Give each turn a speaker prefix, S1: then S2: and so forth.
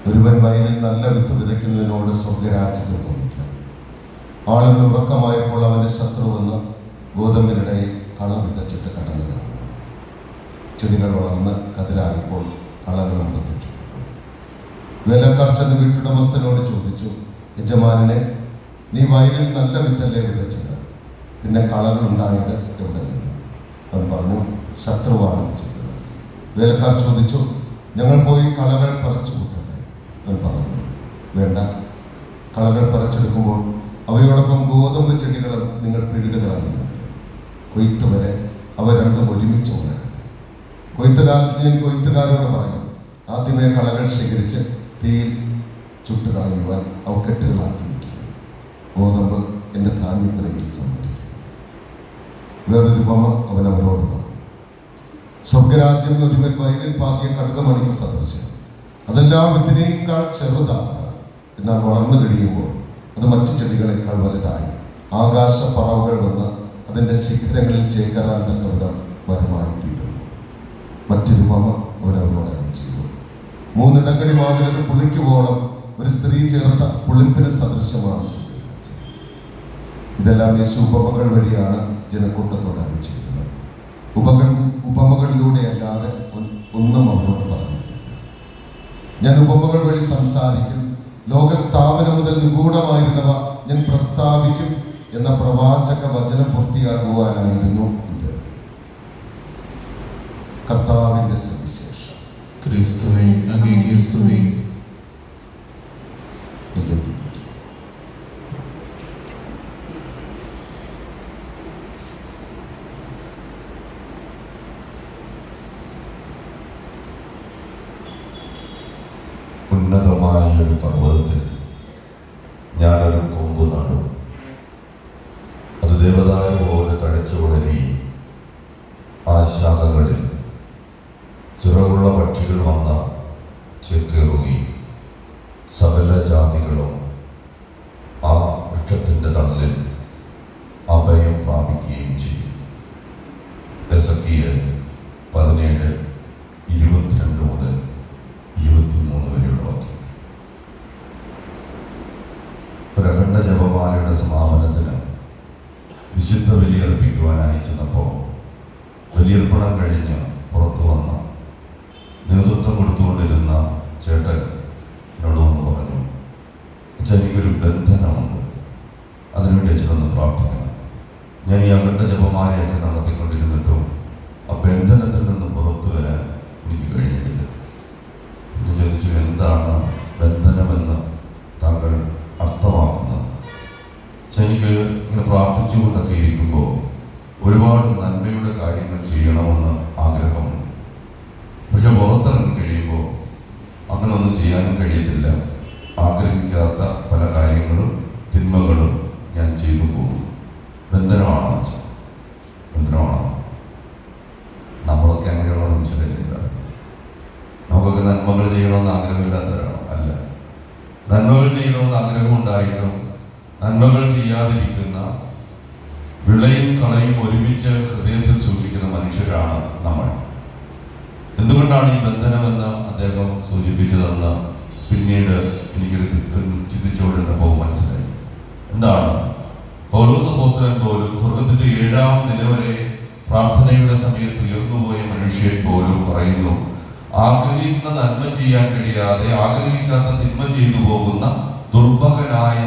S1: ഒരുവൻ വയലിൽ നല്ല വിത്ത് വിതയ്ക്കുന്നതിനോട് സ്വർഗരാജ്യത്തിൽ തോന്നിക്കാം. ആളുകൾ ഉറക്കമായപ്പോൾ അവൻ്റെ ശത്രുവെന്ന് ഗോതമ്പിനിടയിൽ കള വിതച്ചിട്ട് കടന്നുകളാണ്. ചെടികൾ വളർന്ന് കതിരായപ്പോൾ കളകളും പ്രത്യക്ഷപ്പെട്ടു. വേലക്കാർ ചെന്ന് വീട്ടുടമസ്ഥനോട് ചോദിച്ചു, യജമാനനെ, നീ വയലിൽ നല്ല വിത്തല്ലേ വിതച്ചത്, പിന്നെ കളകൾ ഉണ്ടായത് എവിടെ നിന്ന്? അവൻ പറഞ്ഞു, ശത്രുവാണ് ഇത് ചെയ്തത്. വേലക്കാർ ചോദിച്ചു, ഞങ്ങൾ പോയി കളകൾ പറിച്ചു കൂട്ടട്ടെ? അവൻ പറഞ്ഞു, വേണ്ട. കളകൾ പറിച്ചെടുക്കുമ്പോൾ അവയോടൊപ്പം ഗോതമ്പ് ചെടികളും നിങ്ങൾ പിഴുതുകളാണ്. കൊയ്ത്ത് വരെ അവ രണ്ടും ഒരുമിച്ച് വളരണം. കൊയ്ത്തുകാലത്ത് ഞാൻ കൊയ്ത്തുകാരോട് പറയും, ആദ്യമേ കളകൾ ശേഖരിച്ച് തീയിൽ ചുട്ടുകളയുവാൻ അവ കെട്ടുകളാക്കി വയ്ക്കുക. ഗോതമ്പ് എൻ്റെ ധാന്യപ്പുരയിൽ സംഭരിക്കും. വേറൊരു ഉപമ അവൻ അവരോട് പറഞ്ഞു, സ്വർഗരാജ്യം ഒരുവൻ വയലിൽ പാകിയ കടുകമണിക്ക് സദൃശം. അതെല്ലാം വിത്തിനേക്കാൾ ചെറുതാണ്. എന്നാൽ വളർന്നു കഴിയുമ്പോൾ അത് മറ്റു ചെടികളെക്കാൾ വലുതായി ആകാശ പറവുകൾ വന്ന് അതിൻ്റെ ശിഖരങ്ങളിൽ ചേക്കേറാൻ തക്കവിധം മരമായി തീരുന്നു. മറ്റൊരു ഉപമ അവരവരോട് ചെയ്തു. 3 ഇടങ്ങഴി മാവിലത് പുളിക്കുവോളം ഒരു സ്ത്രീ ചേർത്ത പുളിപ്പിന് സദൃശമാണ് സ്വർഗരാജ്യം. ഇതെല്ലാം യേശു ഉപമകൾ വഴിയാണ് ജനക്കൂട്ടത്തോട് അരുളി ചെയ്തത്. ഉപമകളിലൂടെ അല്ലാതെ ഒന്നും അവരോട് പറഞ്ഞില്ല. ഞാൻ ഉപമകൾ വഴി സംസാരിക്കും, ലോകസ്ഥാപനം മുതൽ നിഗൂഢമായിരുന്നവ ഞാൻ പ്രസ്താവിക്കും എന്ന പ്രവാചക വചനം പൂർത്തിയാകുവാനായിരുന്നു ഇത്. കർത്താവിന്റെ സുവിശേഷം.
S2: ക്രിസ്തുവേ അങ്ങേക്ക് സ്തുതി.
S3: ഉന്നതമായ ഒരു പർവ്വതത്തിൽ ഞാനൊരു കൊമ്പ് നടും. അത് ദേവദായ പോലെ തഴച്ചു വളരുകയും ആ ശാഖകളിൽ ചിറകുള്ള പക്ഷികൾ വന്ന ചേക്കേറുകയും സകല ജാതികളും ആ വൃക്ഷത്തിൻ്റെ തണലിൽ അഭയം പ്രാപിക്കുകയും ചെയ്യും. എസെക്കിയേൽ 17:22 മുതൽ 23 വരെയുള്ള വാക്യം. പ്രഖണ്ഡ ജപമാലയുടെ സമാപനത്തിന് വിശുദ്ധ ബലിയർപ്പിക്കുവാനായി ചെന്നപ്പോൾ ബലിയർപ്പണം കഴിഞ്ഞ് പുറത്തു വന്ന നേതൃത്വം കൊടുത്തുകൊണ്ടിരുന്ന ചേട്ടൻ എന്നോട് വന്ന് പറഞ്ഞു, അച്ഛൻ എനിക്കൊരു ബന്ധനമുണ്ട്, അതിനുവേണ്ടി അച്ഛനൊന്ന് പ്രാർത്ഥിക്കണം. ഞാൻ ഈ അഖണ്ഡ ജപമാലയൊക്കെ നടത്തിക്കൊണ്ടിരുന്നിട്ടും ആ ബന്ധനത്തിൽ നിന്ന് പുറത്തു വരാൻ എനിക്ക് കഴിഞ്ഞിട്ടില്ല. ഞാൻ ചോദിച്ചു, എന്താണ് ബന്ധനമെന്ന് താങ്കൾ അർത്ഥമാക്കുന്നത്? എനിക്ക് ഇങ്ങനെ പ്രാർത്ഥിച്ചുകൊണ്ടൊക്കെ ഇരിക്കുമ്പോൾ ഒരുപാട് നന്മയുടെ കാര്യങ്ങൾ ചെയ്യണമെന്ന് ആഗ്രഹമുണ്ട്. പക്ഷെ പുറത്തിറങ്ങി കഴിയുമ്പോൾ അങ്ങനെ ഒന്നും ചെയ്യാനും കഴിയത്തില്ല. ആഗ്രഹിക്കാത്ത പല കാര്യങ്ങളും തിന്മകളും ഞാൻ ചെയ്തു പോകും. ബന്ധനമാണോ അച്ഛൻ? ബന്ധനമാണോ? നമ്മളൊക്കെ അങ്ങനെയുള്ള മനുഷ്യരല്ലേ? നമുക്കൊക്കെ നന്മകൾ ചെയ്യണമെന്ന് ആഗ്രഹമില്ലാത്തവരാണോ? അല്ല. നന്മകൾ ചെയ്യണമെന്ന് ആഗ്രഹമുണ്ടായിട്ടും നന്മകൾ ചെയ്യാതിരിക്കുന്ന, വിളയും കളയും ഒരുമിച്ച് ഹൃദയത്തിൽ സൂക്ഷിക്കുന്ന മനുഷ്യരാണ് നമ്മൾ. എന്തുകൊണ്ടാണ് ഈ ബന്ധനമെന്ന് അദ്ദേഹം സൂചിപ്പിച്ചതെന്ന് പിന്നീട് എനിക്ക് ചിന്തിച്ചുകൊണ്ടിരുന്നപ്പോൾ മനസ്സിലായി. എന്താണ്? പൗലോസ് അപ്പോസ്തലൻ പോലും സ്വർഗത്തിന്റെ 7ാം നില വരെ പ്രാർത്ഥനയുടെ സമയത്ത് ഉയർന്നുപോയ മനുഷ്യൻ പോലും പറയുന്നു, ആഗ്രഹിക്കുന്ന നന്മ ചെയ്യാൻ കഴിയാതെ ആഗ്രഹിക്കാത്ത തിന്മ ചെയ്തു പോകുന്ന ദുർഭകനായ